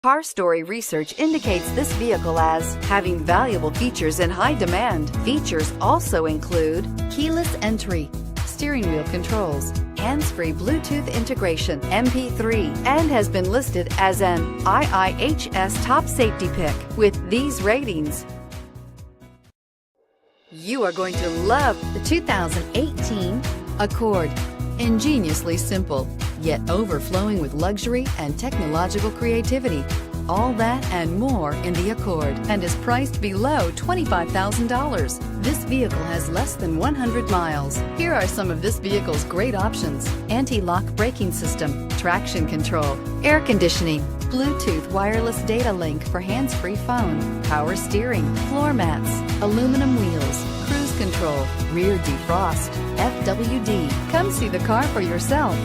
Car Story research indicates this vehicle as having valuable features in high demand. Features also include keyless entry, steering wheel controls, hands-free Bluetooth integration, MP3, and has been listed as an IIHS top safety pick with these ratings. You are going to love the 2018 Accord. Ingeniously simple, yet overflowing with luxury and technological creativity. All that and more in the Accord, and is priced below $25,000. This vehicle has less than 100 miles. Here are some of this vehicle's great options: anti-lock braking system, traction control, air conditioning, Bluetooth wireless data link for hands-free phone, power steering, floor mats, aluminum wheels, cruise control, rear defrost, FWD. Come see the car for yourself.